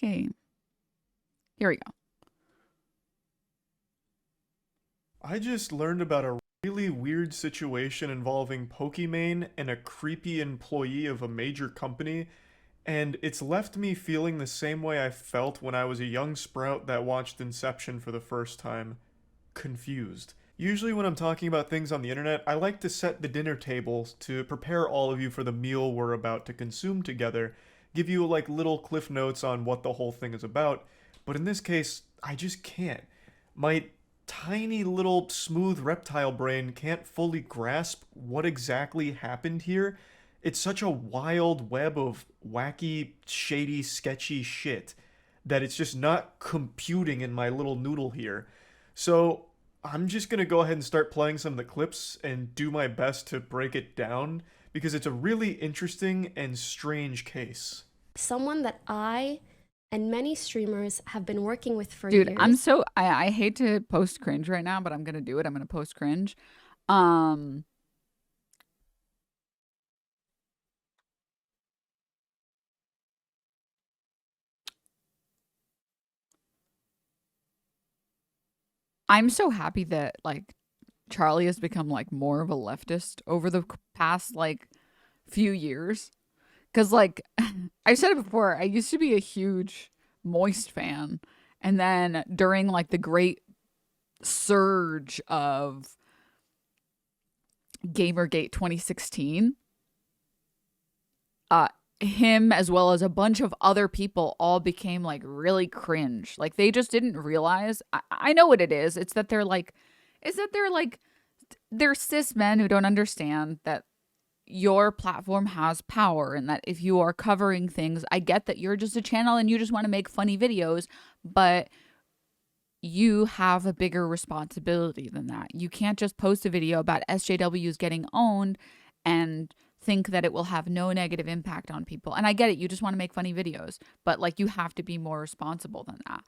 Okay. Here we go. I just learned about a really weird situation involving Pokimane and a creepy employee of a major company, and it's left me feeling the same way I felt when I was a young sprout that watched Inception for the first time. Confused. Usually, when I'm talking about things on the internet, I like to set the dinner table to prepare all of you for the meal we're about to consume together, give you like little cliff notes on what the whole thing is about, but in this case, I just can't. My tiny little smooth reptile brain can't fully grasp what exactly happened here. It's such a wild web of wacky, shady, sketchy shit that it's just not computing in my little noodle here. So I'm just gonna go ahead and start playing some of the clips and do my best to break it down because it's a really interesting and strange case. Someone that I and many streamers have been working with for Dude, years. I hate to post cringe right now, but I'm gonna do it. I'm gonna post cringe. I'm so happy that like Charlie has become like more of a leftist over the past like few years. Cause like I've said it before, I used to be a huge Moist fan. And then during like the great surge of Gamergate 2016, him as well as a bunch of other people all became like really cringe. Like they just didn't realize. I know what it is. They're cis men who don't understand that your platform has power and that if you are covering things, I get that you're just a channel and you just want to make funny videos, but you have a bigger responsibility than that. You can't just post a video about SJWs getting owned and think that it will have no negative impact on people. And I get it, you just want to make funny videos, but like you have to be more responsible than that.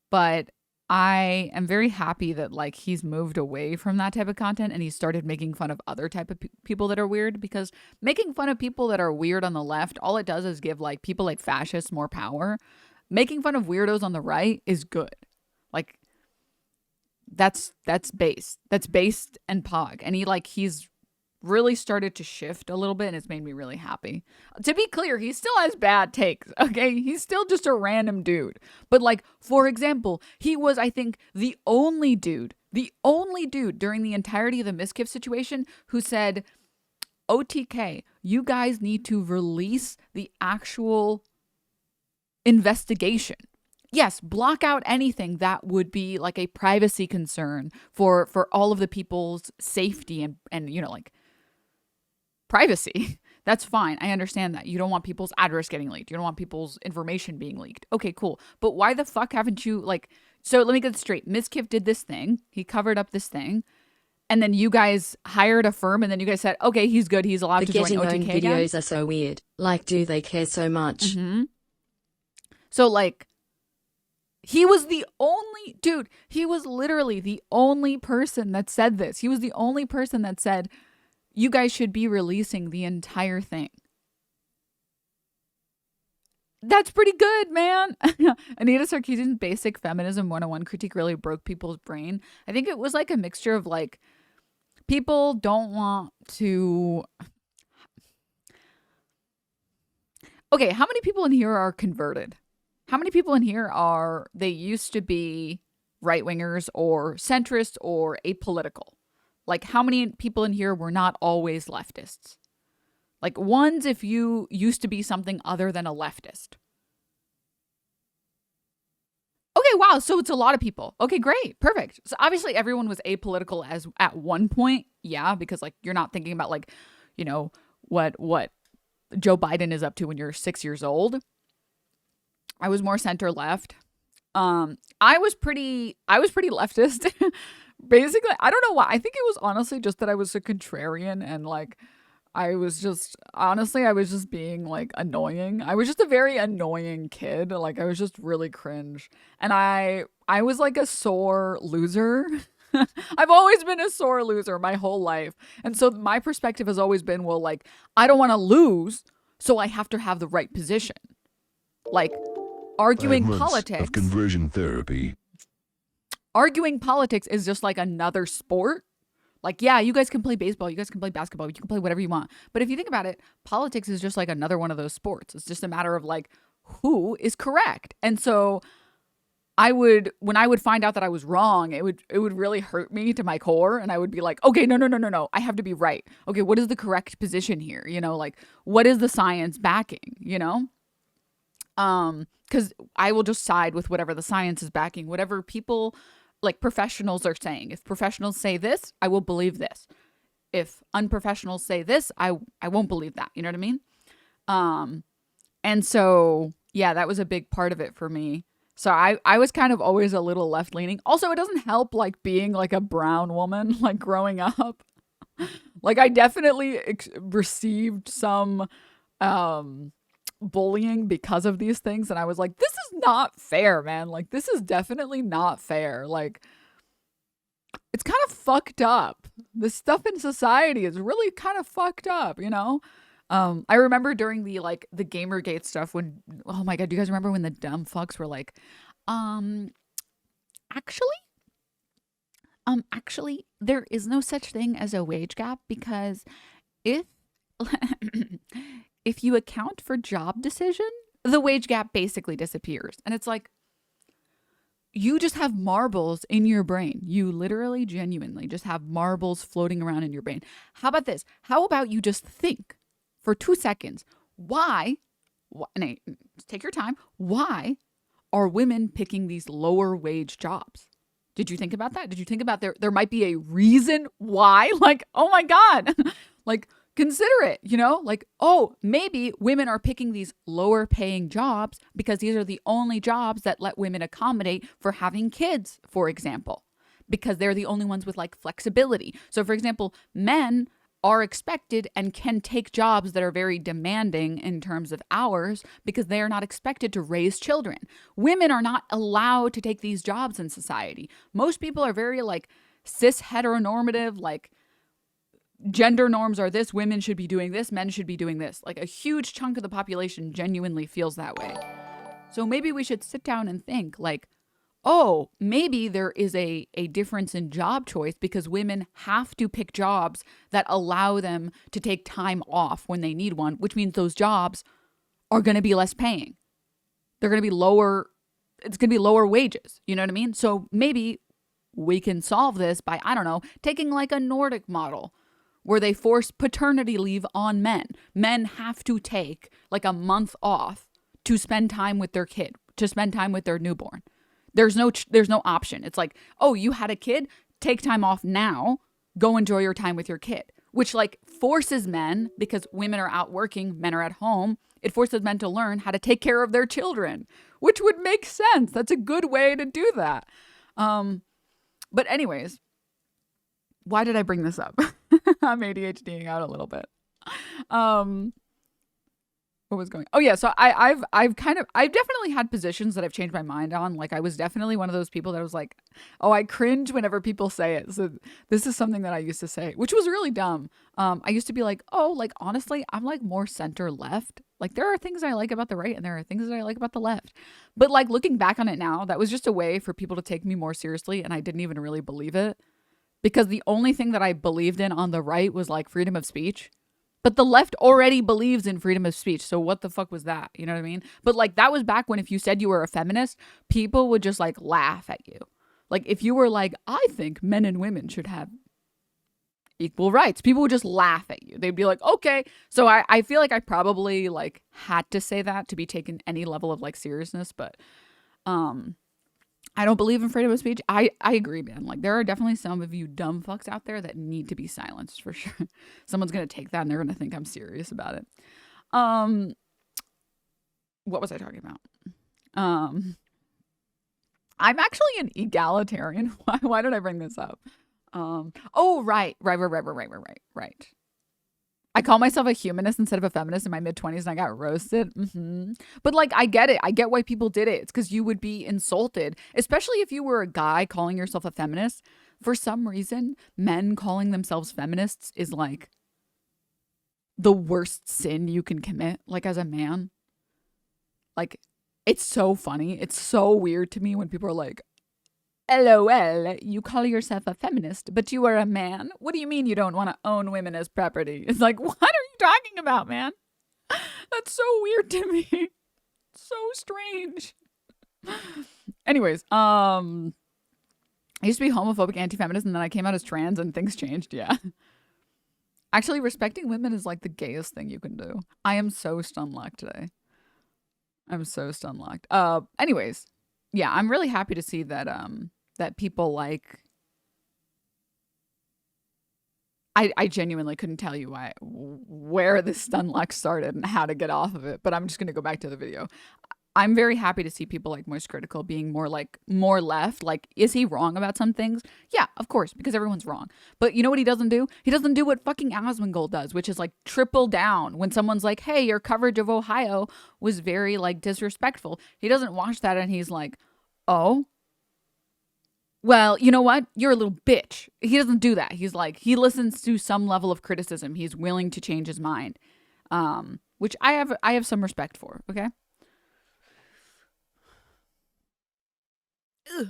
But I am very happy that like he's moved away from that type of content and he started making fun of other type of people that are weird, because making fun of people that are weird on the left, all it does is give like people like fascists more power. Making fun of weirdos on the right is good. Like that's based and pog. And he's really started to shift a little bit and it's made me really happy. To be clear, he still has bad takes, okay? He's still just a random dude. But like, for example, he was, I think, the only dude during the entirety of the Miskiff situation who said, OTK, you guys need to release the actual investigation. Yes, block out anything that would be like a privacy concern for all of the people's safety and you know, like privacy. That's fine. I understand that. You don't want people's address getting leaked. You don't want people's information being leaked. Okay, cool. But why the fuck haven't you like, so let me get this straight. Miskiff did this thing. He covered up this thing. And then you guys hired a firm and then you guys said, okay, he's good. He's allowed to join OTK again. Videos are so weird. Like, do they care so much? Mm-hmm. So like, he was the only, dude, he was literally the only person that said this. He was the only person that said, you guys should be releasing the entire thing. That's pretty good, man. Anita Sarkeesian's Basic Feminism 101 critique really broke people's brain. I think it was like a mixture of like, people don't want to... Okay, how many people in here are converted? How many people in here they used to be right-wingers or centrist or apolitical? Like, how many people in here were not always leftists? Like, ones if you used to be something other than a leftist. Okay, wow, so it's a lot of people. Okay, great, perfect. So obviously everyone was apolitical as at one point, yeah, because like you're not thinking about like, you know, what Joe Biden is up to when you're 6 years old. I was more center left. I was pretty leftist. Basically, I don't know why. I think it was honestly just that I was a contrarian and like I was just being like annoying. I was just a very annoying kid. Like I was just really cringe. And I was like a sore loser. I've always been a sore loser my whole life. And so my perspective has always been, well, like I don't want to lose, so I have to have the right position. Like arguing 5 months of politics. conversion therapy. Arguing politics is just like another sport. Like, yeah, you guys can play baseball, you guys can play basketball, you can play whatever you want. But if you think about it, politics is just like another one of those sports. It's just a matter of like who is correct. And so when I would find out that I was wrong, it would really hurt me to my core. And I would be like, okay, no. I have to be right. Okay, what is the correct position here? You know, like what is the science backing, you know? Because I will just side with whatever the science is backing, whatever people like professionals are saying. If professionals say this, I will believe this. If unprofessionals say this, I won't believe that. You know what I mean? And so, yeah, that was a big part of it for me. So I was kind of always a little left leaning. Also, it doesn't help like being like a brown woman, like growing up. Like I definitely received some bullying because of these things. And I was like, this is not fair, man. Like this is definitely not fair. Like it's kind of fucked up. This stuff in society is really kind of fucked up, you know? I remember during the Gamergate stuff when, oh my God, do you guys remember when the dumb fucks were like, actually, there is no such thing as a wage gap because if if you account for job decision, the wage gap basically disappears. And it's like, you just have marbles in your brain. You literally, genuinely just have marbles floating around in your brain. How about this? How about you just think for 2 seconds, why, take your time, why are women picking these lower wage jobs? Did you think about that? Did you think about there might be a reason why? Like, oh my God, like consider it, you know, like, oh, maybe women are picking these lower paying jobs because these are the only jobs that let women accommodate for having kids, for example, because they're the only ones with like flexibility. So for example, men are expected and can take jobs that are very demanding in terms of hours because they are not expected to raise children. Women are not allowed to take these jobs in society. Most people are very like cis heteronormative, like gender norms are this, women should be doing this, men should be doing this. Like a huge chunk of the population genuinely feels that way. So maybe we should sit down and think like, oh, maybe there is a difference in job choice because women have to pick jobs that allow them to take time off when they need one, which means those jobs are going to be less paying. They're going to be lower. It's going to be lower wages. You know what I mean? So maybe we can solve this by, I don't know, taking like a Nordic model where they force paternity leave on men. Men have to take like a month off to spend time with their kid, to spend time with their newborn. There's no option. It's like, oh, you had a kid, take time off now, go enjoy your time with your kid, which like forces men, because women are out working, men are at home, it forces men to learn how to take care of their children, which would make sense. That's a good way to do that. But anyways, why did I bring this up? I'm ADHDing out a little bit. What was going? Oh yeah, so I've definitely had positions that I've changed my mind on. Like I was definitely one of those people that was like, oh, I cringe whenever people say it. So this is something that I used to say, which was really dumb. I used to be like, oh, like honestly, I'm like more center left. Like there are things I like about the right and there are things that I like about the left. But like looking back on it now, that was just a way for people to take me more seriously, and I didn't even really believe it. Because the only thing that I believed in on the right was like freedom of speech. But the left already believes in freedom of speech. So what the fuck was that? You know what I mean? But like that was back when if you said you were a feminist, people would just like laugh at you. Like if you were like, I think men and women should have equal rights, people would just laugh at you. They'd be like, okay. So I feel like I probably like had to say that to be taken any level of like seriousness. But I don't believe in freedom of speech. I agree, man. Like there are definitely some of you dumb fucks out there that need to be silenced for sure. Someone's going to take that and they're going to think I'm serious about it. What was I talking about? I'm actually an egalitarian. Why did I bring this up? Oh, right. I call myself a humanist instead of a feminist in my mid-20s and I got roasted. But like, I get it. I get why people did it. It's because you would be insulted, especially if you were a guy calling yourself a feminist. For some reason, men calling themselves feminists is like the worst sin you can commit, like as a man. Like, It's so funny. It's so weird to me when people are like, LOL, you call yourself a feminist, but you are a man? What do you mean you don't want to own women as property? It's like, what are you talking about, man? That's so weird to me. So strange. Anyways, I used to be homophobic, anti-feminist, and then I came out as trans and things changed, yeah. Actually, respecting women is like the gayest thing you can do. I am so stun-locked today. I'm so stun-locked. Anyways, yeah, I'm really happy to see that that people like, I genuinely couldn't tell you where this stun lock started and how to get off of it, but I'm just gonna go back to the video. I'm very happy to see people like Moist Critical being more left. Like, is he wrong about some things? Yeah, of course, because everyone's wrong. But you know what he doesn't do? He doesn't do what fucking Asmongold does, which is like triple down when someone's like, hey, your coverage of Ohio was very like disrespectful. He doesn't watch that and he's like, oh, well, you know what? You're a little bitch. He doesn't do that. He's like, he listens to some level of criticism. He's willing to change his mind, which I have some respect for. Okay. Ugh.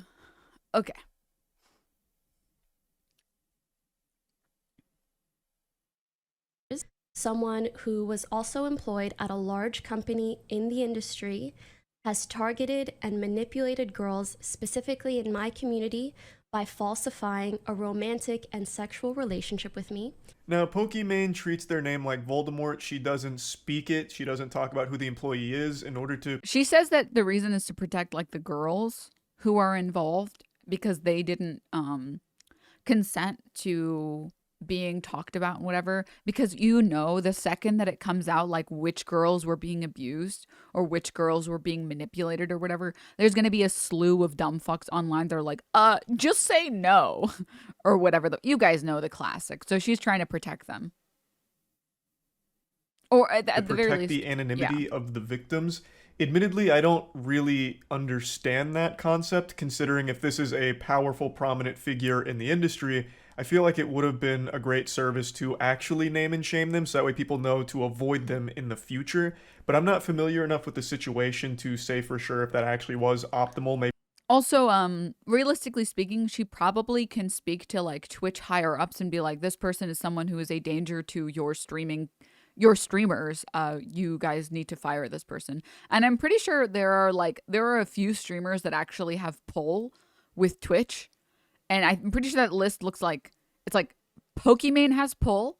Okay. Someone who was also employed at a large company in the industry has targeted and manipulated girls, specifically in my community, by falsifying a romantic and sexual relationship with me. Now, Pokimane treats their name like Voldemort. She doesn't speak it. She doesn't talk about who the employee is in order to... She says that the reason is to protect like the girls who are involved because they didn't consent to being talked about and whatever, because you know the second that it comes out like which girls were being abused or which girls were being manipulated or whatever, there's going to be a slew of dumb fucks online that are like, just say no or whatever. You guys know the classic. So she's trying to protect them, or at the very least the anonymity of the victims. Admittedly, I don't really understand that concept, considering if this is a powerful, prominent figure in the industry, I feel like it would have been a great service to actually name and shame them, so that way people know to avoid them in the future. But I'm not familiar enough with the situation to say for sure if that actually was optimal. Maybe. Also, realistically speaking, she probably can speak to like Twitch higher ups and be like, this person is someone who is a danger to your streamers. You guys need to fire this person. And I'm pretty sure there are a few streamers that actually have pull with Twitch. And I'm pretty sure that list looks like, it's like Pokimane has pull,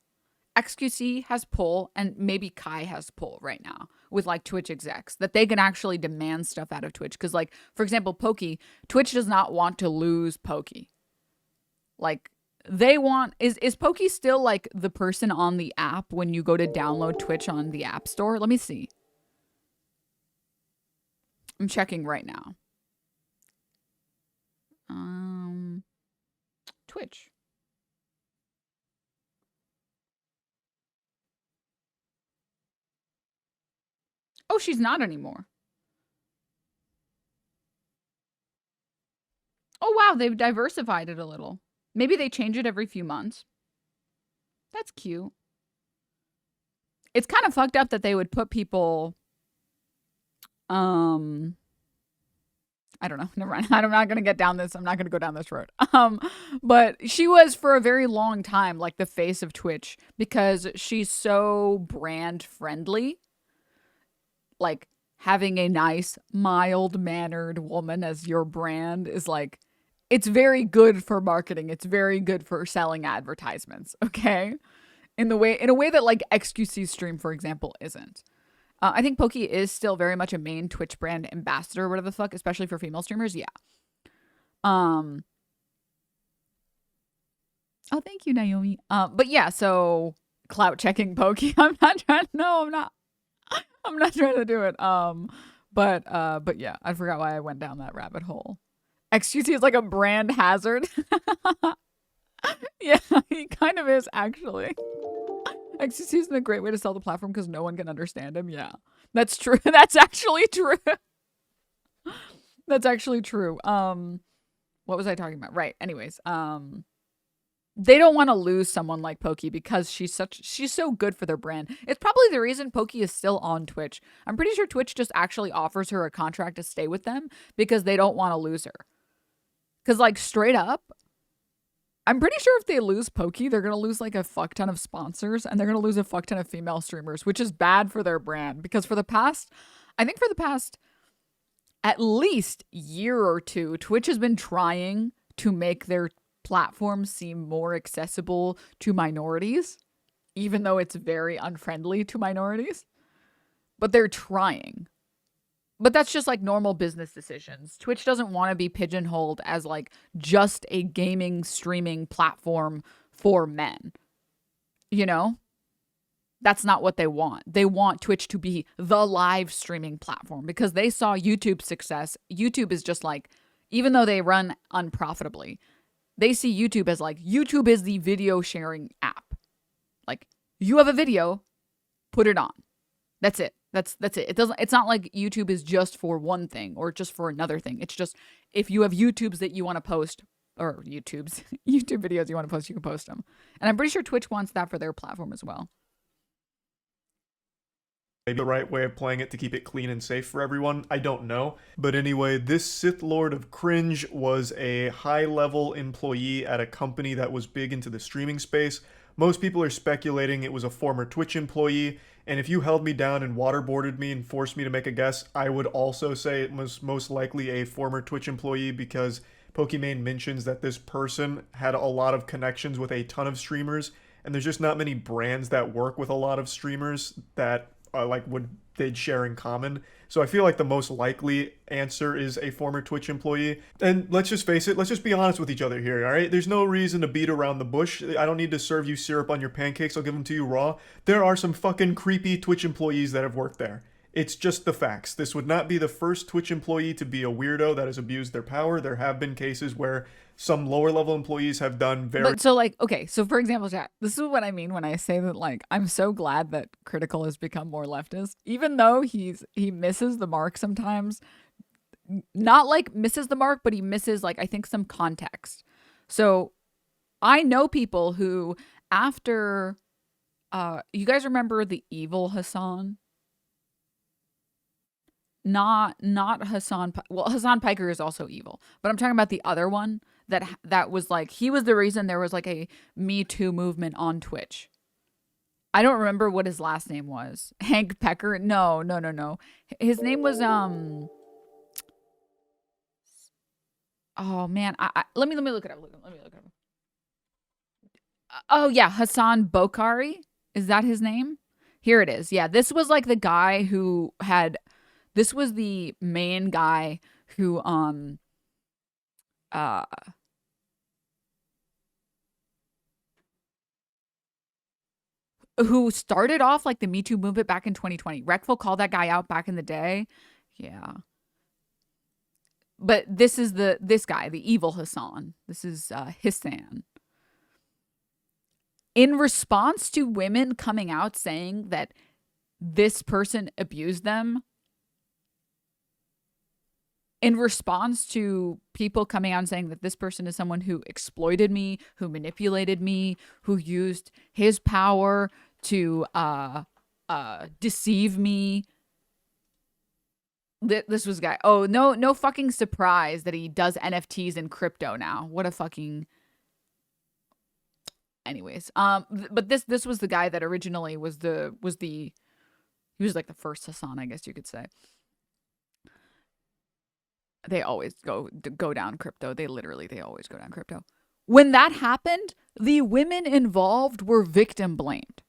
XQC has pull, and maybe Kai has pull right now with like Twitch execs that they can actually demand stuff out of Twitch. Cause like, for example, Twitch does not want to lose Poki. Like they want, is Poki still like the person on the app when you go to download Twitch on the App Store? Let me see. I'm checking right now. Twitch. Oh, she's not anymore. Oh, wow. They've diversified it a little. Maybe they change it every few months. That's cute. It's kind of fucked up that they would put people, I don't know. Never mind. I'm not going to get down this. I'm not going to go down this road. But she was for a very long time like the face of Twitch because she's so brand friendly. Like having a nice, mild-mannered woman as your brand is like, it's very good for marketing. It's very good for selling advertisements. Okay. In a way that like XQC stream, for example, isn't. I think Poki is still very much a main Twitch brand ambassador or whatever the fuck, especially for female streamers. Yeah. Oh, thank you, Naomi. But yeah, so clout checking Poki. I'm not trying to do it. But yeah, I forgot why I went down that rabbit hole. XQC is like a brand hazard. Yeah, he kind of is actually. XQC isn't a great way to sell the platform because no one can understand him. Yeah, that's true. That's actually true. That's actually true. What was I talking about? Right. Anyways, they don't want to lose someone like Pokey because she's so good for their brand. It's probably the reason Pokey is still on Twitch. I'm pretty sure Twitch just actually offers her a contract to stay with them because they don't want to lose her. Because, like, straight up, I'm pretty sure if they lose Pokey, they're going to lose like a fuck ton of sponsors and they're going to lose a fuck ton of female streamers, which is bad for their brand. Because for the past at least year or two, Twitch has been trying to make their platform seem more accessible to minorities, even though it's very unfriendly to minorities. But they're trying. But that's just like normal business decisions. Twitch doesn't want to be pigeonholed as like just a gaming streaming platform for men. You know? That's not what they want. They want Twitch to be the live streaming platform because they saw YouTube's success. YouTube is just like, even though they run unprofitably, they see YouTube as like, YouTube is the video sharing app. Like, you have a video, put it on. That's it. That's it. It's not like YouTube is just for one thing or just for another thing. It's just if you have YouTubes that you want to post or YouTube videos you want to post, you can post them. And I'm pretty sure Twitch wants that for their platform as well. Maybe the right way of playing it to keep it clean and safe for everyone. I don't know. But anyway, this Sith Lord of Cringe was a high-level employee at a company that was big into the streaming space. Most people are speculating it was a former Twitch employee, and if you held me down and waterboarded me and forced me to make a guess, I would also say it was most likely a former Twitch employee because Pokimane mentions that this person had a lot of connections with a ton of streamers, and there's just not many brands that work with a lot of streamers that they'd share in common. So I feel like the most likely answer is a former Twitch employee. And let's just face it, let's just be honest with each other here, all right? There's no reason to beat around the bush. I don't need to serve you syrup on your pancakes. I'll give them to you raw. There are some fucking creepy Twitch employees that have worked there. It's just the facts. This would not be the first Twitch employee to be a weirdo that has abused their power. There have been cases where some lower level employees have done very... But so like, okay, so for example, chat, this is what I mean when I say that, like, I'm so glad that Critical has become more leftist, even though he misses the mark sometimes. Not like misses the mark, but he misses, like, I think some context. So I know people who after, you guys remember the evil Hassan? Not Hassan. Well, Hassan Piker is also evil, but I'm talking about the other one that was like, he was the reason there was like a Me Too movement on Twitch. I don't remember what his last name was. Hank Pecker? No. His name was oh man, let me look it up. Let me look it up. Oh yeah, Hassan Bokhari. Is that his name? Here it is. Yeah, this was like the guy who had. This was the main guy who who started off like the Me Too movement back in 2020. Reckful called that guy out back in the day. Yeah. But this is this guy, the evil Hassan. This is Hissan. In response to women coming out saying that this person abused them, in response to people coming out and saying that this person is someone who exploited me, who manipulated me, who used his power to deceive me. This was a guy. Oh, no fucking surprise that he does NFTs and crypto now. What a fucking... Anyways, but this was the guy that originally he was like the first Hassan, I guess you could say. They always go down crypto. They always go down crypto. When that happened, the women involved were victim blamed.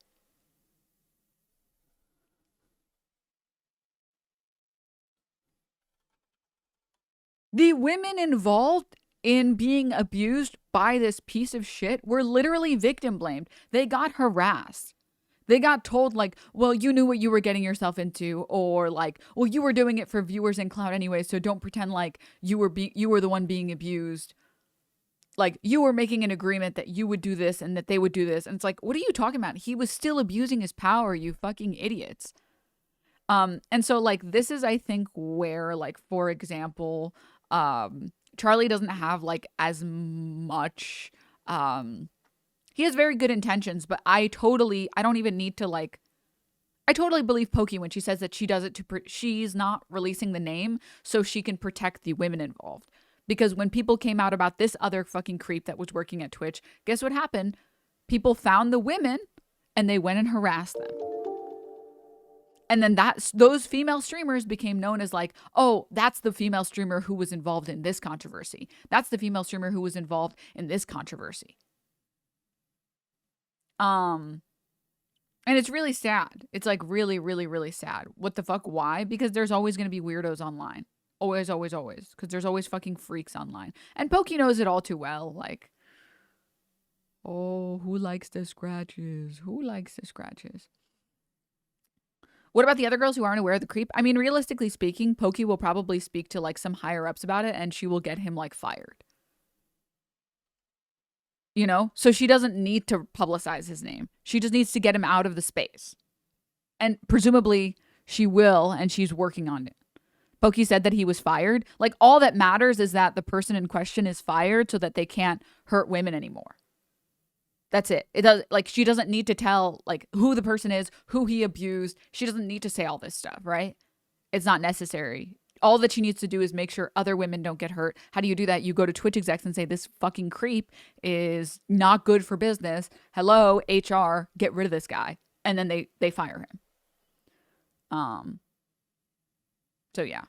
The women involved in being abused by this piece of shit were literally victim blamed. They got harassed. They got told, like, well, you knew what you were getting yourself into, or like, well, you were doing it for viewers and clout anyway, so don't pretend like you were the one being abused. Like, you were making an agreement that you would do this and that they would do this. And it's like, what are you talking about? He was still abusing his power, you fucking idiots. And so, like, this is, I think, where, like, for example, Charlie doesn't have, like, as much he has very good intentions, but I don't even need to like, I totally believe Pokey when she says that she does it she's not releasing the name so she can protect the women involved. Because when people came out about this other fucking creep that was working at Twitch, guess what happened? People found the women and they went and harassed them. And then those female streamers became known as like, oh, that's the female streamer who was involved in this controversy. That's the female streamer who was involved in this controversy. And it's really sad. It's like really, really, really sad. What the fuck? Why? Because there's always going to be weirdos online. Always, always, always. Because there's always fucking freaks online. And Pokey knows it all too well. Like, oh, who likes the scratches? Who likes the scratches? What about the other girls who aren't aware of the creep? I mean, realistically speaking, Pokey will probably speak to like some higher ups about it and she will get him like fired. You know? So she doesn't need to publicize his name. She just needs to get him out of the space. And presumably she will, and she's working on it. Pokey said that he was fired. Like, all that matters is that the person in question is fired so that they can't hurt women anymore. That's it. It does, like, she doesn't need to tell like who the person is, who he abused. She doesn't need to say all this stuff, right? It's not necessary. All that she needs to do is make sure other women don't get hurt. How do you do that? You go to Twitch execs and say, this fucking creep is not good for business. Hello, HR, get rid of this guy. And then they fire him. So yeah.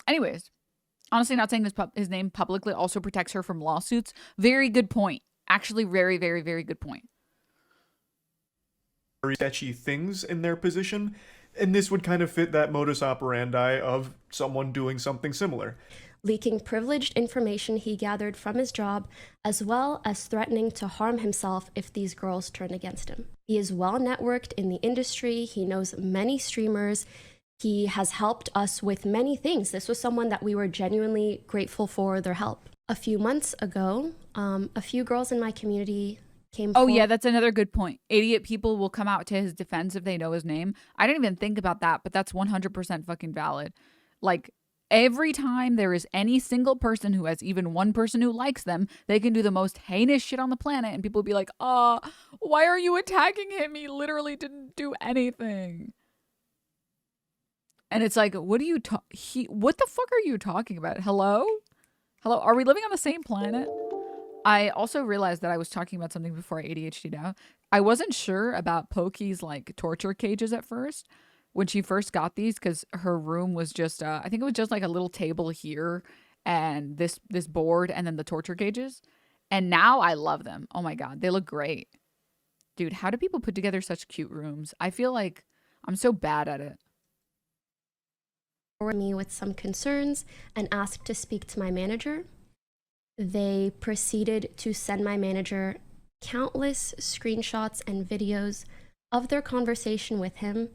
Anyways, honestly, not saying his name publicly also protects her from lawsuits. Very good point. Actually, very, very, very good point. Very sketchy things in their position, and this would kind of fit that modus operandi of someone doing something similar. Leaking privileged information he gathered from his job, as well as threatening to harm himself if these girls turn against him. He is well networked in the industry. He knows many streamers. He has helped us with many things. This was someone that we were genuinely grateful for their help. A few months ago, a few girls in my community came forward. Oh yeah, that's another good point. Idiot people will come out to his defense if they know his name. I didn't even think about that, but that's 100% fucking valid. Like, every time there is any single person who has even one person who likes them, they can do the most heinous shit on the planet and people will be like, why are you attacking him? He literally didn't do anything. And it's like, what do you what the fuck are you talking about? Hello? Hello? Are we living on the same planet? I also realized that I was talking about something before I ADHD'd out. I wasn't sure about Pokey's like torture cages at first. When she first got these, because her room was just, I think it was just like a little table here and this board and then the torture cages. And now I love them. Oh my God, they look great. Dude, how do people put together such cute rooms? I feel like I'm so bad at it. Me with some concerns and asked to speak to my manager. They proceeded to send my manager countless screenshots and videos of their conversation with him,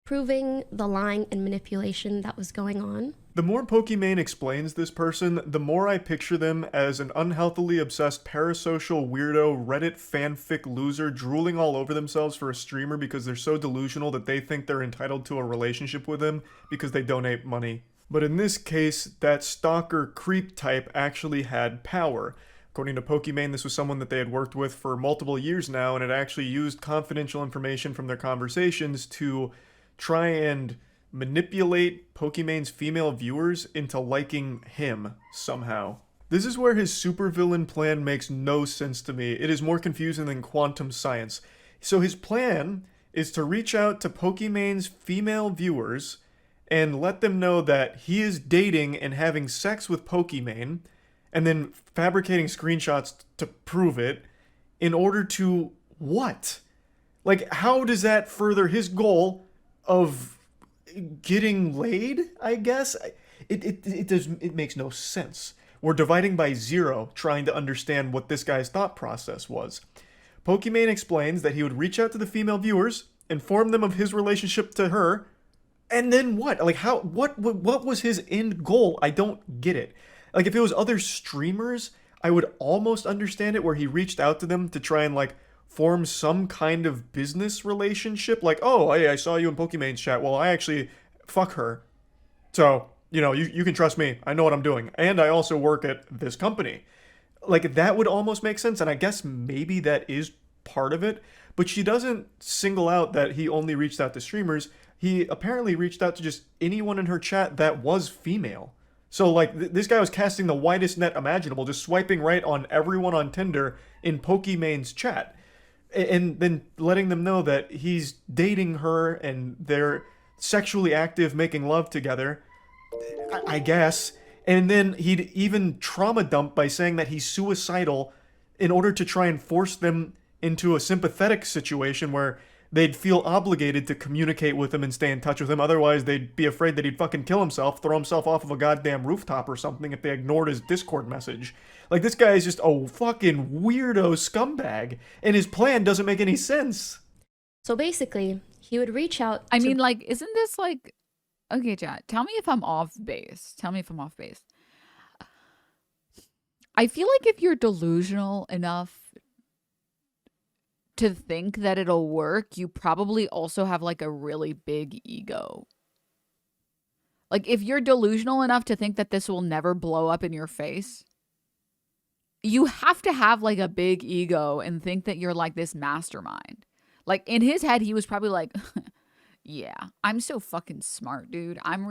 proving the lying and manipulation that was going on. The more Pokimane explains this person, the more I picture them as an unhealthily obsessed parasocial weirdo Reddit fanfic loser drooling all over themselves for a streamer because they're so delusional that they think they're entitled to a relationship with him because they donate money. But in this case, that stalker creep type actually had power. According to Pokimane, this was someone that they had worked with for multiple years now and had actually used confidential information from their conversations to try and manipulate Pokimane's female viewers into liking him somehow. This is where his supervillain plan makes no sense to me. It is more confusing than quantum science. So his plan is to reach out to Pokimane's female viewers and let them know that he is dating and having sex with Pokimane, and then fabricating screenshots to prove it in order to what? Like, how does that further his goal of getting laid, I guess? It makes no sense. We're dividing by zero trying to understand what this guy's thought process was. Pokimane explains that he would reach out to the female viewers, inform them of his relationship to her, and then what? Like, what was his end goal? I don't get it. Like, if it was other streamers, I would almost understand it, where he reached out to them to try and, like, form some kind of business relationship. Like, oh, hey, I saw you in Pokimane's chat. Well, I actually fuck her. So, you know, you can trust me. I know what I'm doing. And I also work at this company. Like, that would almost make sense. And I guess maybe that is part of it. But she doesn't single out that he only reached out to streamers. He apparently reached out to just anyone in her chat that was female. So, like, this guy was casting the widest net imaginable, just swiping right on everyone on Tinder in Pokimane's chat. And then letting them know that he's dating her and they're sexually active, making love together, I guess. And then he'd even trauma dump by saying that he's suicidal in order to try and force them into a sympathetic situation where they'd feel obligated to communicate with him and stay in touch with him. Otherwise, they'd be afraid that he'd fucking kill himself, throw himself off of a goddamn rooftop or something if they ignored his Discord message. Like, this guy is just a fucking weirdo scumbag, and his plan doesn't make any sense. So basically, he would reach out I mean, like, isn't this like... Okay, chat, tell me if I'm off base. Tell me if I'm off base. I feel like if you're delusional enough to think that it'll work, you probably also have like a really big ego. Like, if you're delusional enough to think that this will never blow up in your face, you have to have like a big ego and think that you're like this mastermind. Like, in his head, he was probably like, yeah, I'm so fucking smart, dude. I'm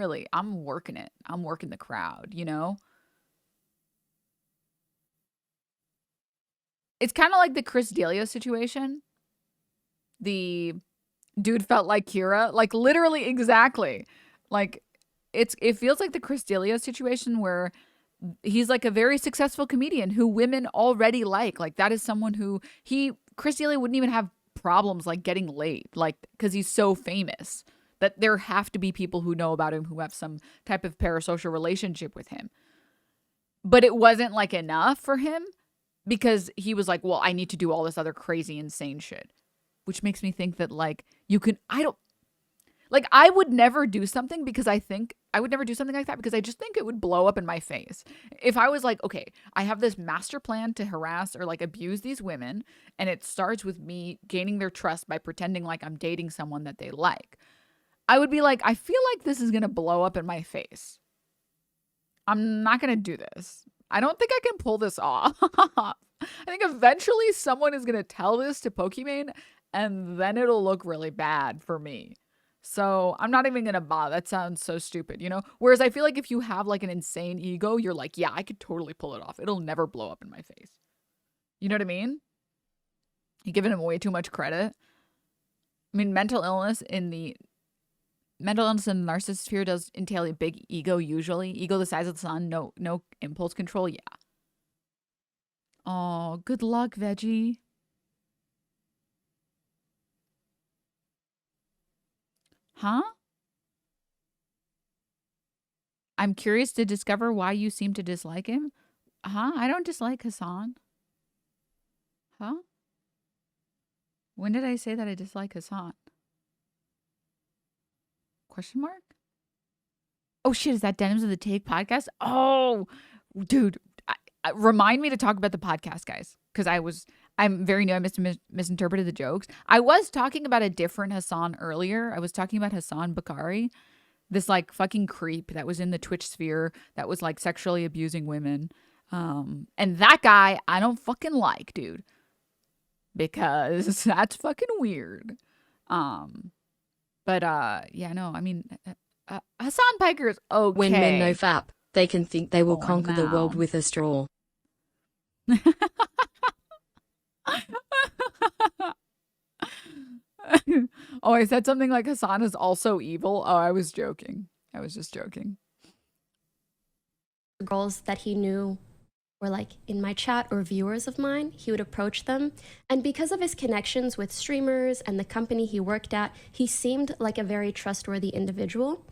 working it. I'm working the crowd, you know? It's kind of like the Chris D'Elia situation. The dude felt like Kira. Like, literally, exactly. Like, it feels like the Chris D'Elia situation where he's like a very successful comedian who women already like. Like, that is someone who Chris D'Elia wouldn't even have problems like getting laid, like, because he's so famous that there have to be people who know about him who have some type of parasocial relationship with him. But it wasn't like enough for him because he was like, well, I need to do all this other crazy, insane shit, which makes me think that like I would never do something because I would never do something like that because I just think it would blow up in my face. If I was like, okay, I have this master plan to harass or like abuse these women, and it starts with me gaining their trust by pretending like I'm dating someone that they like, I would be like, I feel like this is going to blow up in my face. I'm not going to do this. I don't think I can pull this off. I think eventually someone is going to tell this to Pokimane, and then it'll look really bad for me. So I'm not even going to bother. That sounds so stupid, you know? Whereas I feel like if you have like an insane ego, you're like, yeah, I could totally pull it off. It'll never blow up in my face. You know what I mean? You're giving him way too much credit. I mean, mental illness in the narcissist sphere does entail a big ego usually. Ego the size of the sun, no impulse control, yeah. Oh, good luck, Veggie. Huh? I'm curious to discover why you seem to dislike him. Huh? I don't dislike Hassan. Huh? When did I say that I dislike Hassan? Question mark? Oh shit, is that Denims of the Take podcast? Oh, dude. Remind me to talk about the podcast, guys. Because I'm very new. I misinterpreted the jokes. I was talking about a different Hassan earlier. I was talking about Hassan Bakari, this like fucking creep that was in the Twitch sphere that was like sexually abusing women. And that guy I don't fucking like, dude, because that's fucking weird. But yeah, no, I mean, Hassan Piker is okay. When men know FAP, they can think they will Oh, conquer the no. world with a straw. Oh, I said something like Hassan is also evil. Oh, I was joking. I was just joking. girls that he knew were like in my chat or viewers of mine, he would approach them. And because of his connections with streamers and the company he worked at, he seemed like a very trustworthy individual.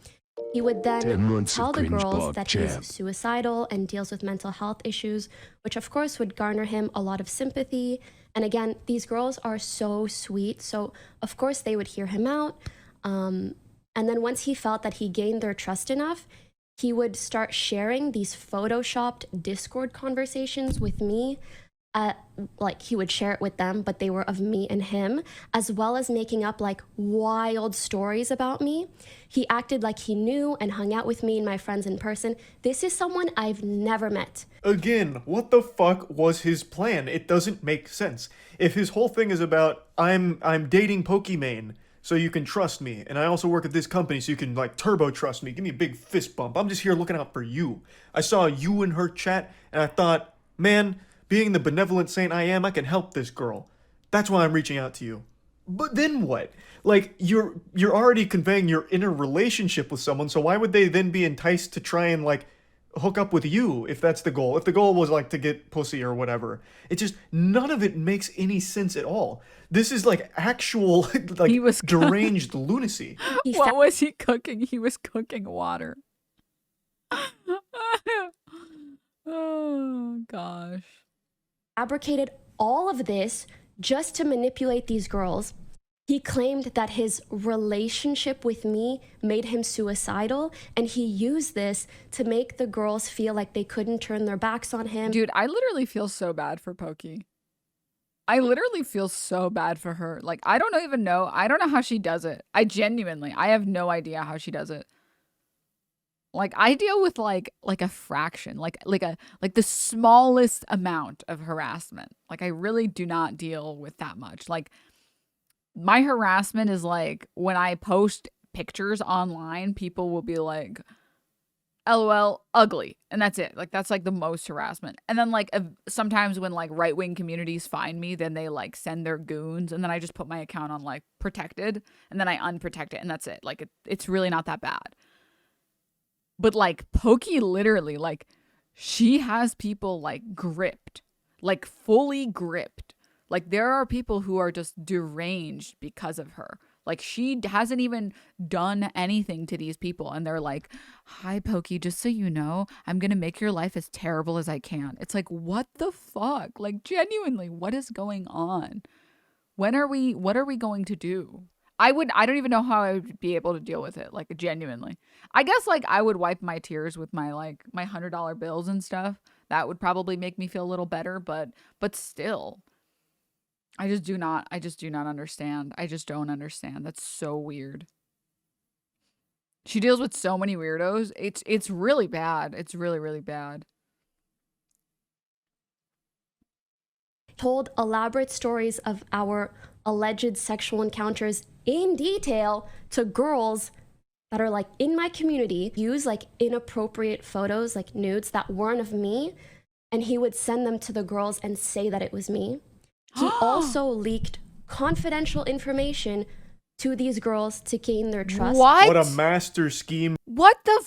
He would then 10 months tell of the cringe girls blog that jam. he's suicidal and deals with mental health issues, which of course would garner him a lot of sympathy. And again, these girls are so sweet, so of course they would hear him out. And then once he felt that he gained their trust enough, he would start sharing these photoshopped Discord conversations with me like he would share it with them, but they were of me and him, as well as making up like wild stories about me. He acted like he knew and hung out with me and my friends in person. This is someone I've never met. Again, what the fuck was his plan? It doesn't make sense. If his whole thing is about I'm dating Pokimane, so you can trust me, and I also work at this company so you can like turbo trust me, give me a big fist bump. I'm just here looking out for you. I saw you and her chat and I thought, man, being the benevolent saint I am, I can help this girl. That's why I'm reaching out to you. But then what? Like you're already conveying you're in a relationship with someone, so why would they then be enticed to try and like hook up with you if that's the goal? If the goal was like to get pussy or whatever. It just none of it makes any sense at all. This is like actual like He was deranged lunacy. What was he cooking? He was cooking water. Oh gosh. Fabricated all of this just to manipulate these girls. He claimed that his relationship with me made him suicidal, and he used this to make the girls feel like they couldn't turn their backs on him. Dude, I literally feel so bad for Pokey. I literally feel so bad for her. Like, I don't even know. I don't know how she does it. I have no idea how she does it. Like, I deal with like a fraction, like the smallest amount of harassment. Like, I really do not deal with that much. Like, my harassment is like when I post pictures online, people will be like, LOL, ugly. And that's it. Like, that's like the most harassment. And then like sometimes when like right-wing communities find me, then they like send their goons, and then I just put my account on like protected, and then I unprotect it, and that's it. Like, it's really not that bad. But like Pokey literally, like, she has people like gripped, like fully gripped. Like, there are people who are just deranged because of her. Like, she hasn't even done anything to these people, and they're like, hi Pokey, just so you know, I'm gonna make your life as terrible as I can. It's like, what the fuck? Like, genuinely, what is going on? What are we going to do? I don't even know how I would be able to deal with it. Like, genuinely. I guess like I would wipe my tears with my like my $100 bills and stuff. That would probably make me feel a little better, but still. I just do not understand. I just don't understand. That's so weird. She deals with so many weirdos. It's really bad. It's really, really bad. Told elaborate stories of our alleged sexual encounters in detail to girls that are like in my community, use like inappropriate photos, like nudes that weren't of me, and he would send them to the girls and say that it was me. He also leaked confidential information to these girls to gain their trust. What a master scheme. What the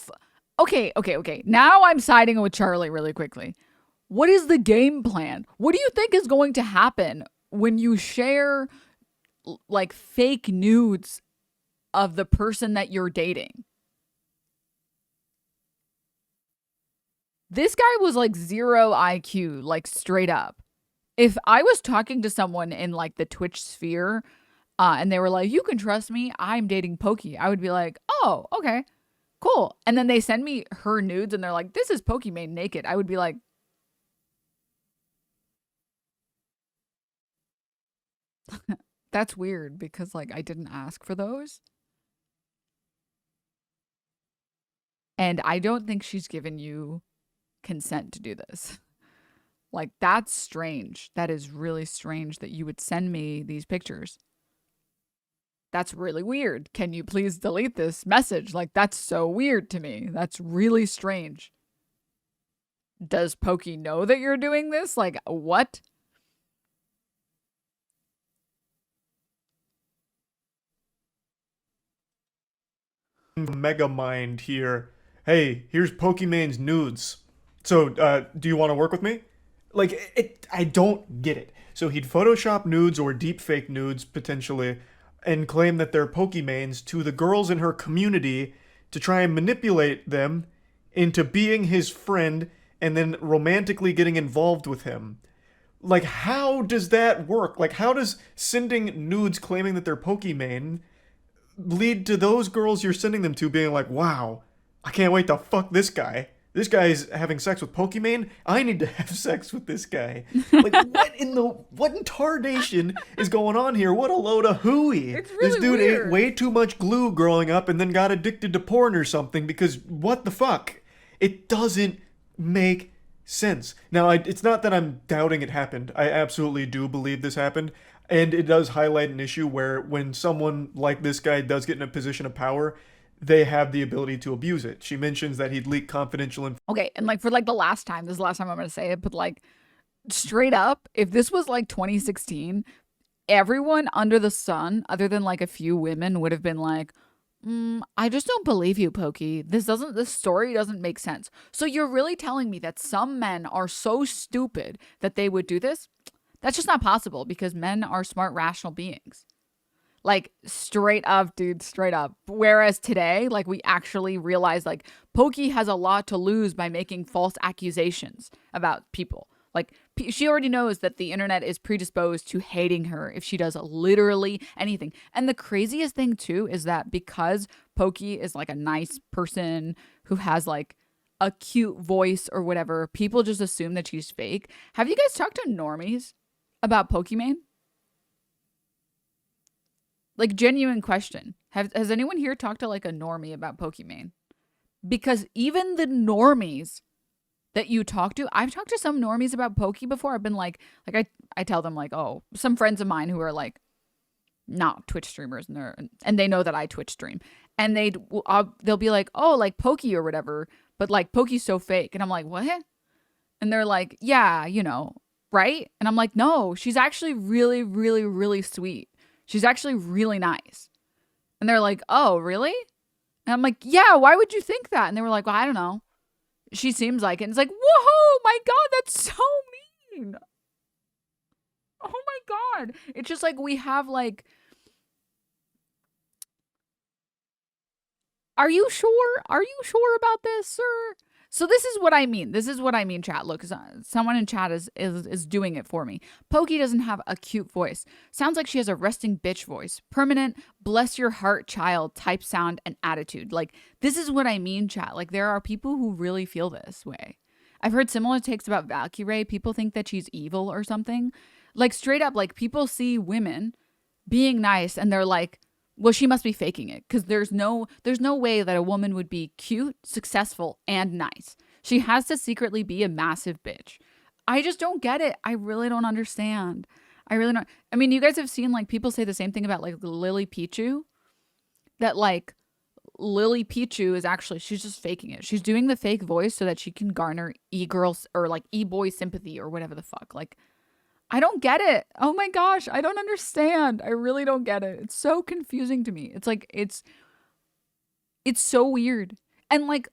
Okay. Now I'm siding with Charlie really quickly. What is the game plan? What do you think is going to happen when you share like fake nudes of the person that you're dating? This guy was like 0 IQ, like straight up. If I was talking to someone in like the Twitch sphere and they were like, you can trust me, I'm dating Pokey, I would be like, oh, okay, cool. And then they send me her nudes and they're like, this is Pokimane naked. I would be like, that's weird because like I didn't ask for those. And I don't think she's given you consent to do this. Like, that's strange. That is really strange that you would send me these pictures. That's really weird. Can you please delete this message? Like, that's so weird to me. That's really strange. Does Pokey know that you're doing this? Like, what? Mega mind here. Hey, here's Pokimane's nudes. So, do you want to work with me? Like, I don't get it. So he'd Photoshop nudes or deepfake nudes, potentially, and claim that they're Pokimanes to the girls in her community to try and manipulate them into being his friend and then romantically getting involved with him. Like, how does that work? Like, how does sending nudes claiming that they're Pokimane lead to those girls you're sending them to being like, wow, I can't wait to fuck this guy? this guy's having sex with Pokimane. I need to have sex with this guy. Like, what in tarnation is going on here? What a load of hooey. It's really This dude weird. ate way too much glue growing up and then got addicted to porn or something because what the fuck? It doesn't make sense. Now, it's not that I'm doubting it happened. I absolutely do believe this happened. And it does highlight an issue where when someone like this guy does get in a position of power, they have the ability to abuse it. She mentions that he'd leak confidential information. Okay, and like for like the last time, this is the last time I'm gonna say it, but like straight up, if this was like 2016, everyone under the sun, other than like a few women, would have been like, I just don't believe you, Pokey. This story doesn't make sense. So you're really telling me that some men are so stupid that they would do this? That's just not possible because men are smart, rational beings. Like, straight up, dude, straight up. Whereas today, like, we actually realize, like, Pokey has a lot to lose by making false accusations about people. Like, she already knows that the internet is predisposed to hating her if she does literally anything. And the craziest thing, too, is that because Pokey is, like, a nice person who has, like, a cute voice or whatever, people just assume that she's fake. Have you guys talked to normies about Pokimane? Like, genuine question. Has anyone here talked to like a normie about Pokimane? Because even the normies that you talk to, I've talked to some normies about Pokey before. I've been like I tell them like, oh, some friends of mine who are like not Twitch streamers and they know that I Twitch stream, and they'll be like, oh, like Pokey or whatever, but like Pokey's so fake, and I'm like, what? And they're like, yeah, you know, right? And I'm like, no, she's actually really, really, really sweet. She's actually really nice. And they're like, oh, really? And I'm like, yeah, why would you think that? And they were like, well, I don't know. She seems like it. And it's like, whoa, my God, that's so mean. Oh my God. It's just like we have like, are you sure? Are you sure about this, sir? So this is what I mean. This is what I mean, chat. Look, someone in chat is doing it for me. Pokey doesn't have a cute voice. Sounds like she has a resting bitch voice. Permanent, bless your heart child type sound and attitude. Like, this is what I mean, chat. Like, there are people who really feel this way. I've heard similar takes about Valkyrae. People think that she's evil or something. Like, straight up, like, people see women being nice and they're like, well, she must be faking it because there's no way that a woman would be cute, successful, and nice. She has to secretly be a massive bitch. I just don't get it. I really don't understand. I really don't. I mean, you guys have seen like people say the same thing about like Lily Pichu. That like Lily Pichu is actually, she's just faking it. She's doing the fake voice so that she can garner e-girls or like e-boy sympathy or whatever the fuck. Like, I don't get it. Oh my gosh, I don't understand. I really don't get it. It's so confusing to me. It's like it's so weird. And like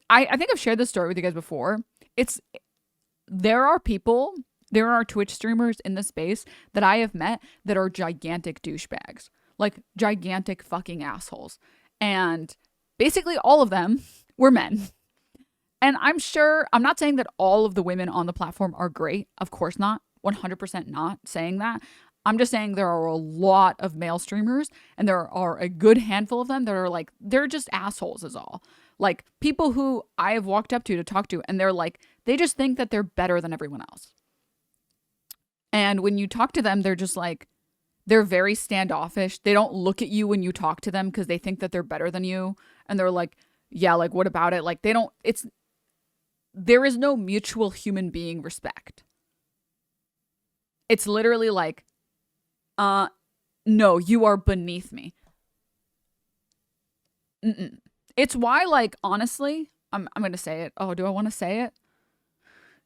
I think I've shared this story with you guys before. There are Twitch streamers in the space that I have met that are gigantic douchebags. Like gigantic fucking assholes. And basically all of them were men. And I'm not saying that all of the women on the platform are great. Of course not. 100% not saying that. I'm just saying there are a lot of male streamers and there are a good handful of them that are like, they're just assholes is all. Like people who I have walked up to talk to and they're like, they just think that they're better than everyone else. And when you talk to them, they're just like, they're very standoffish. They don't look at you when you talk to them because they think that they're better than you. And they're like, yeah, like what about it? Like there is no mutual human being respect. It's literally like, no, you are beneath me. Mm-mm. It's why, like, honestly, I'm going to say it. Oh, do I want to say it?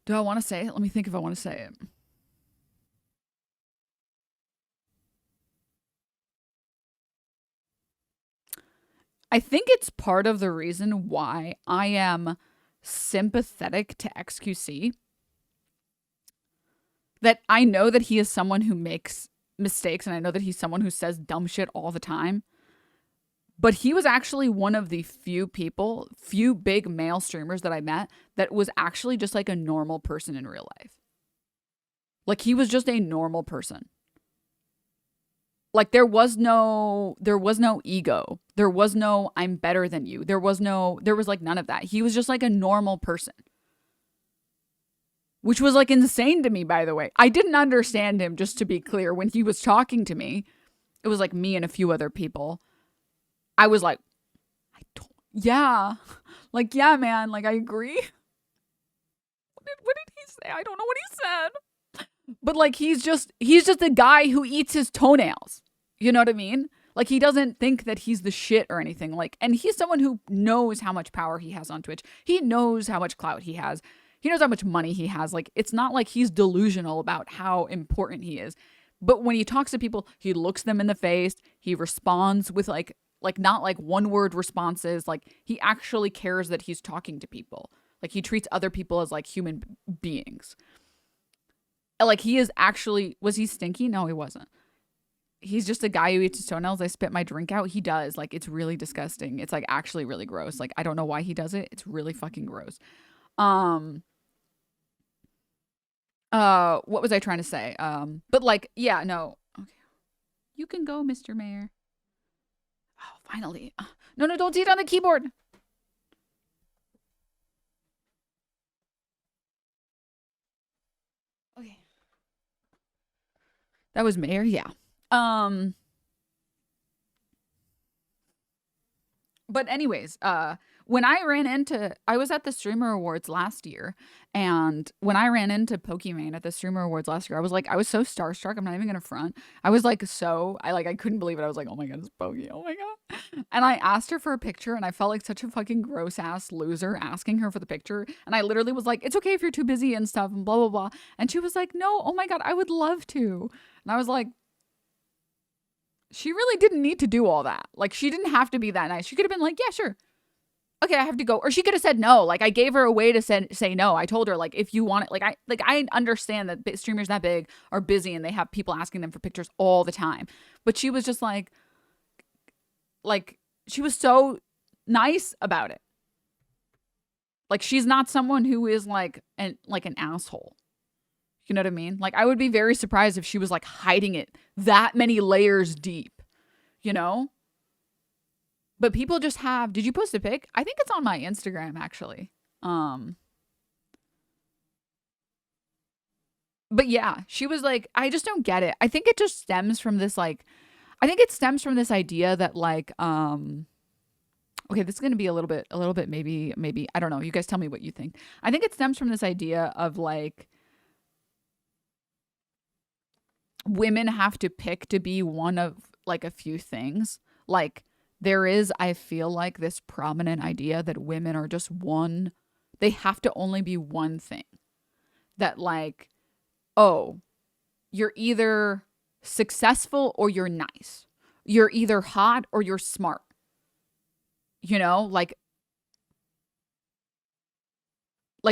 Do I want to say it? Let me think if I want to say it. I think it's part of the reason why I am sympathetic to XQC, that I know that he is someone who makes mistakes and I know that he's someone who says dumb shit all the time, but he was actually one of the few big male streamers that I met that was actually just like a normal person in real life. Like he was just a normal person. Like there was no ego. There was no I'm better than you. There was like none of that. He was just like a normal person. Which was like insane to me, by the way. I didn't understand him, just to be clear. When he was talking to me, it was like me and a few other people. I was like, yeah. Like, yeah, man. Like, I agree. What did he say? I don't know what he said. But like, he's just a guy who eats his toenails. You know what I mean? Like, he doesn't think that he's the shit or anything. Like, and he's someone who knows how much power he has on Twitch. He knows how much clout he has. He knows how much money he has. Like, it's not like he's delusional about how important he is. But when he talks to people, he looks them in the face. He responds with like not like one word responses. Like, he actually cares that he's talking to people. Like, he treats other people as like human beings. Like, he is actually, was he stinky? No, he wasn't. He's just a guy who eats his toenails. I spit my drink out. He does. Like, it's really disgusting. It's like actually really gross. Like, I don't know why he does it. It's really fucking gross. What was I trying to say? But like, yeah, no. Okay. You can go, Mr. Mayor. Oh, finally. No, don't see it on the keyboard. Okay. That was Mayor, yeah. But anyways, when I was at the Streamer Awards last year, and when I ran into Pokimane at the Streamer Awards last year, I was so starstruck. I'm not even gonna front. I was like, I couldn't believe it. I was like, oh my God, it's Poki. Oh my God. And I asked her for a picture, and I felt like such a fucking gross ass loser asking her for the picture. And I literally was like, it's okay if you're too busy and stuff and blah, blah, blah. And she was like, no, oh my God, I would love to. And I was like, she really didn't need to do all that. Like, she didn't have to be that nice. She could have been like, yeah, sure. Okay, I have to go. Or she could have said no. Like, I gave her a way to say no. I told her, like, if you want it, I understand that streamers that big are busy and they have people asking them for pictures all the time. But she was just like she was so nice about it. Like, she's not someone who is like an asshole. You know what I mean? Like, I would be very surprised if she was like hiding it that many layers deep, you know? But people just have, did you post a pic? I think it's on my Instagram, actually. But yeah, she was like, I just don't get it. I think it just stems from this, like, I think it stems from this idea that like, okay, this is going to be a little bit, maybe, I don't know. You guys tell me what you think. I think it stems from this idea of like, women have to pick to be one of like a few things. Like, there is, I feel like, this prominent idea that women are just one, they have to only be one thing. That like, oh, you're either successful or you're nice. You're either hot or you're smart. You know, like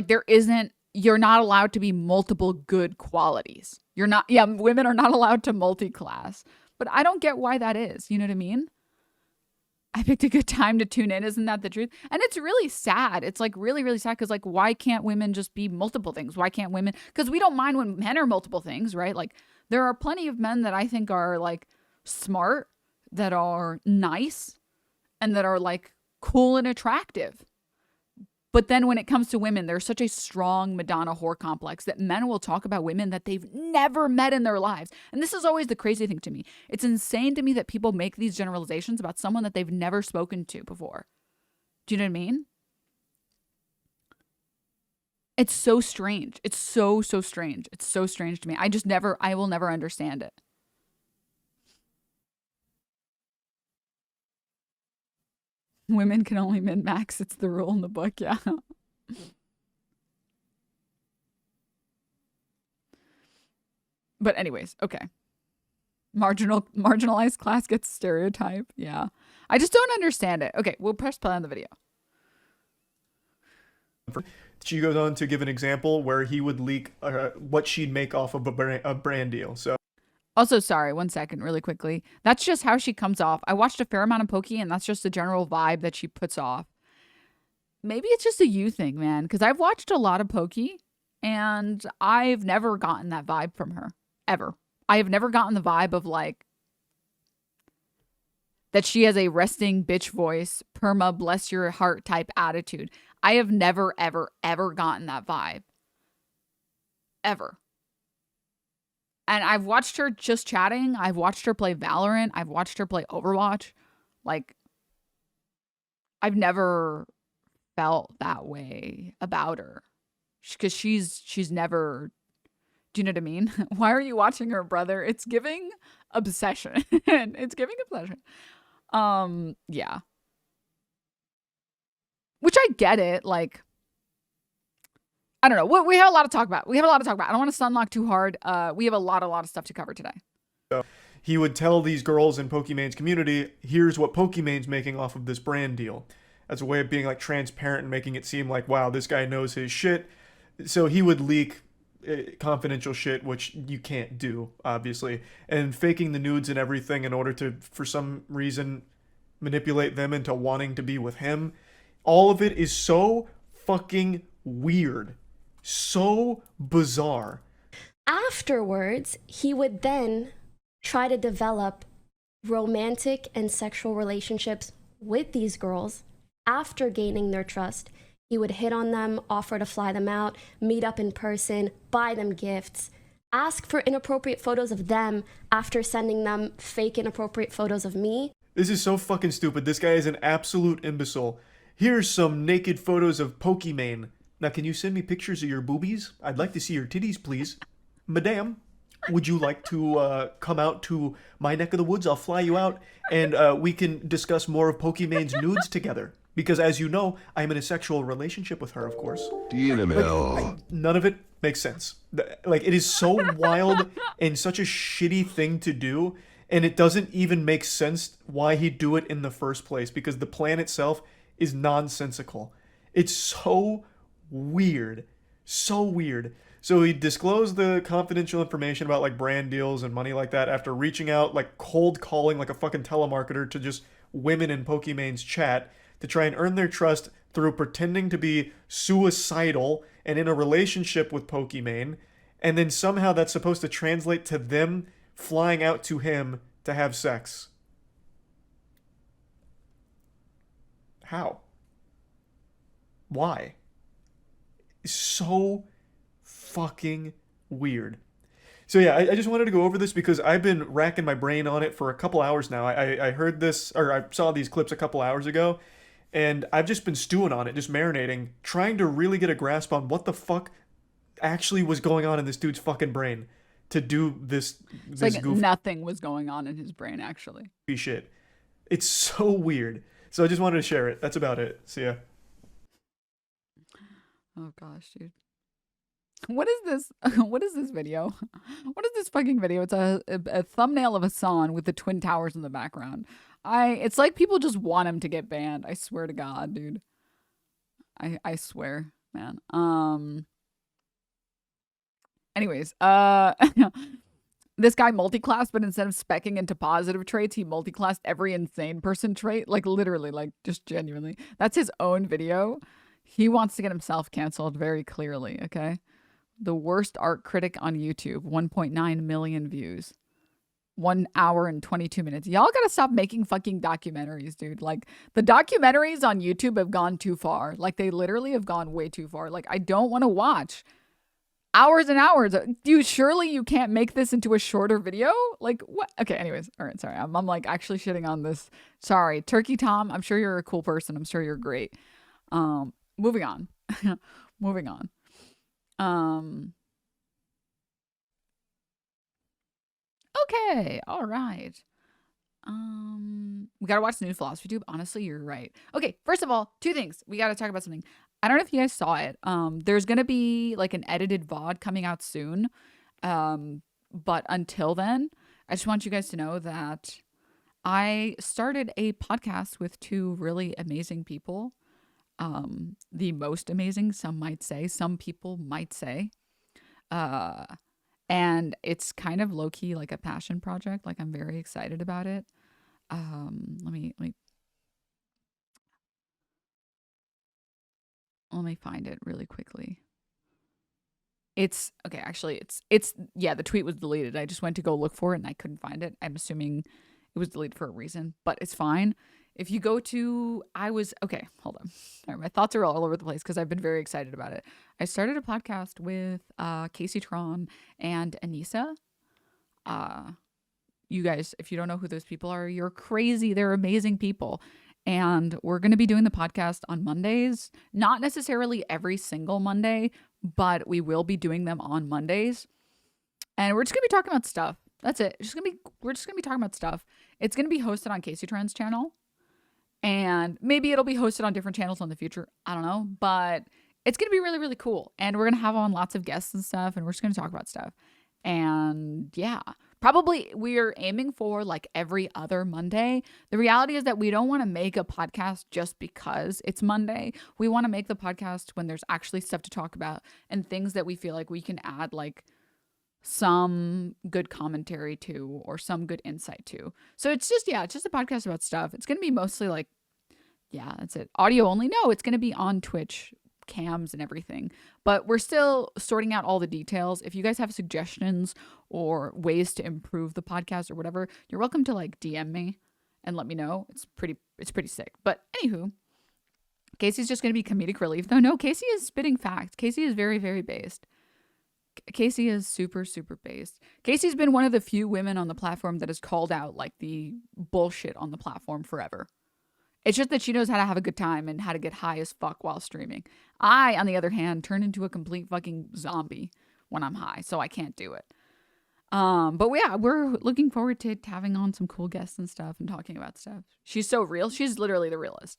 there isn't, you're not allowed to be multiple good qualities. You're not, yeah, women are not allowed to multi-class. But I don't get why that is. You know what I mean? I picked a good time to tune in. Isn't that the truth? And it's really sad. It's like really, really sad because like, why can't women just be multiple things? Why can't women? Because we don't mind when men are multiple things, right? Like, there are plenty of men that I think are like smart, that are nice, and that are like cool and attractive. But then when it comes to women, there's such a strong Madonna whore complex that men will talk about women that they've never met in their lives. And this is always the crazy thing to me. It's insane to me that people make these generalizations about someone that they've never spoken to before. Do you know what I mean? It's so strange. It's so strange. It's so strange to me. I will never understand it. Women can only min-max. It's the rule in the book, yeah. But anyways, okay. Marginalized class gets stereotyped. Yeah. I just don't understand it. Okay, we'll press play on the video. She goes on to give an example where he would leak what she'd make off of a brand deal. So. Also, sorry, 1 second, really quickly. That's just how she comes off. I watched a fair amount of Poki, and that's just the general vibe that she puts off. Maybe it's just a you thing, man, because I've watched a lot of Poki, and I've never gotten that vibe from her, ever. I have never gotten the vibe of, like, that she has a resting bitch voice, perma bless your heart type attitude. I have never, ever, ever gotten that vibe. Ever. And I've watched her just chatting. I've watched her play Valorant. I've watched her play Overwatch. Like, I've never felt that way about her. Because she's never... Do you know what I mean? Why are you watching her, brother? It's giving obsession. It's giving obsession. Yeah. Which I get it. Like, I don't know. We have a lot to talk about. I don't want to sunlock too hard. We have a lot of stuff to cover today. He would tell these girls in Pokimane's community, here's what Pokimane's making off of this brand deal. As a way of being like transparent and making it seem like, wow, this guy knows his shit. So he would leak confidential shit, which you can't do, obviously, and faking the nudes and everything in order to, for some reason, manipulate them into wanting to be with him. All of it is so fucking weird. So bizarre. Afterwards, he would then try to develop romantic and sexual relationships with these girls. After gaining their trust, he would hit on them, offer to fly them out, meet up in person, buy them gifts, ask for inappropriate photos of them after sending them fake inappropriate photos of me. This is so fucking stupid. This guy is an absolute imbecile. Here's some naked photos of Pokimane. Now, can you send me pictures of your boobies? I'd like to see your titties, please. Madame, would you like to come out to my neck of the woods? I'll fly you out, and we can discuss more of Pokimane's nudes together. Because as you know, I'm in a sexual relationship with her, of course. None of it makes sense. Like, it is so wild and such a shitty thing to do, and it doesn't even make sense why he'd do it in the first place, because the plan itself is nonsensical. It's so weird. So weird. So he disclosed the confidential information about like brand deals and money like that after reaching out, like cold calling like a fucking telemarketer to just women in Pokimane's chat, to try and earn their trust through pretending to be suicidal and in a relationship with Pokimane, and then somehow that's supposed to translate to them flying out to him to have sex. How? Why? It's so fucking weird. So yeah, I just wanted to go over this because I've been racking my brain on it for a couple hours now. I heard this, or I saw these clips a couple hours ago, and I've just been stewing on it, just marinating, trying to really get a grasp on what the fuck actually was going on in this dude's fucking brain to do this Like goofy nothing was going on in his brain, actually. shit. It's so weird. So I just wanted to share it. That's about it. See ya. Oh gosh, dude. What is this? What is this video? What is this fucking video? It's a thumbnail of a song with the Twin Towers in the background. It's like people just want him to get banned. I swear to God, dude. I swear, man. Anyways, this guy multiclassed, but instead of specking into positive traits, he multiclassed every insane person trait. Like literally, like just genuinely. That's his own video. He wants to get himself canceled very clearly, okay? The worst art critic on YouTube, 1.9 million views. 1 hour and 22 minutes. Y'all gotta stop making fucking documentaries, dude. Like, the documentaries on YouTube have gone too far. Like, they literally have gone way too far. Like, I don't want to watch hours and hours. Surely you can't make this into a shorter video? Like, what? Okay, anyways. All right, sorry. I'm like actually shitting on this. Sorry. Turkey Tom, I'm sure you're a cool person. I'm sure you're great. Moving on. Moving on. Okay, all right. We gotta watch the new philosophy tube. Honestly, you're right. Okay, first of all, two things. We gotta talk about something. I don't know if you guys saw it. There's gonna be like an edited VOD coming out soon. But until then, I just want you guys to know that I started a podcast with two really amazing people. The most amazing, some might say, some people might say. And it's kind of low-key like a passion project. Like, I'm very excited about it. Let me find it really quickly. It's okay, actually it's yeah, the tweet was deleted. I just went to go look for it and I couldn't find it. I'm assuming It was deleted for a reason, but it's fine. If you go to, okay, hold on. All right, my thoughts are all over the place because I've been very excited about it. I started a podcast with Casey Tron and Anissa. You guys, if you don't know who those people are, you're crazy. They're amazing people. And we're going to be doing the podcast on Mondays. Not necessarily every single Monday, but we will be doing them on Mondays. And we're just going to be talking about stuff. That's it. We're just going to be talking about stuff. It's going to be hosted on Casey Tron's channel. And maybe it'll be hosted on different channels in the future. I don't know. But it's going to be really, really cool. And we're going to have on lots of guests and stuff. And we're just going to talk about stuff. And yeah, probably we're aiming for like every other Monday. The reality is that we don't want to make a podcast just because it's Monday. We want to make the podcast when there's actually stuff to talk about and things that we feel like we can add like some good commentary to or some good insight to. So it's just a podcast about stuff. It's going to be mostly like, yeah, that's it. Audio only. No, it's going to be on Twitch cams and everything, but we're still sorting out all the details. If you guys have suggestions or ways to improve the podcast or whatever, you're welcome to like DM me and let me know. It's pretty sick. But anywho, Casey's just going to be comedic relief though. No, Casey is spitting facts. Casey is very, very based. Casey is super, super based. Casey's been one of the few women on the platform that has called out like the bullshit on the platform forever. It's just that she knows how to have a good time and how to get high as fuck while streaming. I, on the other hand, turn into a complete fucking zombie when I'm high, so I can't do it. But yeah, we're looking forward to having on some cool guests and stuff and talking about stuff. She's so real. She's literally the realest.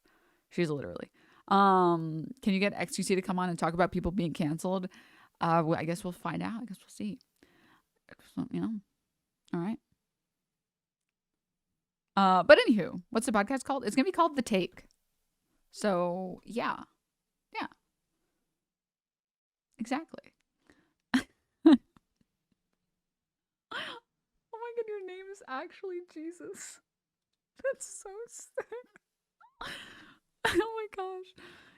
She's literally. Can you get XQC to come on and talk about people being canceled? Well, I guess we'll find out. I guess we'll see. You know. All right. But anywho, what's the podcast called? It's gonna be called The Take. So yeah. Exactly. Oh my god, your name is actually Jesus. That's so sick. Oh my gosh.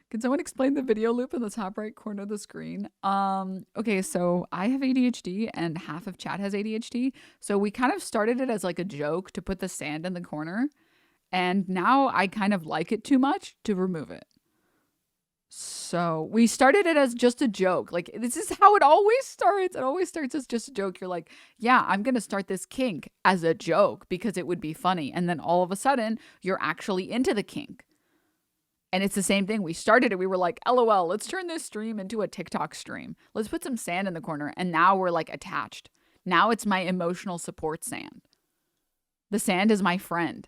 Can someone explain the video loop in the top right corner of the screen? Okay, so I have ADHD and half of chat has ADHD. So we kind of started it as like a joke to put the sand in the corner. And now I kind of like it too much to remove it. So we started it as just a joke. Like, this is how it always starts. It always starts as just a joke. You're like, yeah, I'm going to start this kink as a joke because it would be funny. And then all of a sudden, you're actually into the kink. And it's the same thing. We started it. We were like, LOL, let's turn this stream into a TikTok stream. Let's put some sand in the corner. And now we're like attached. Now it's my emotional support sand. The sand is my friend.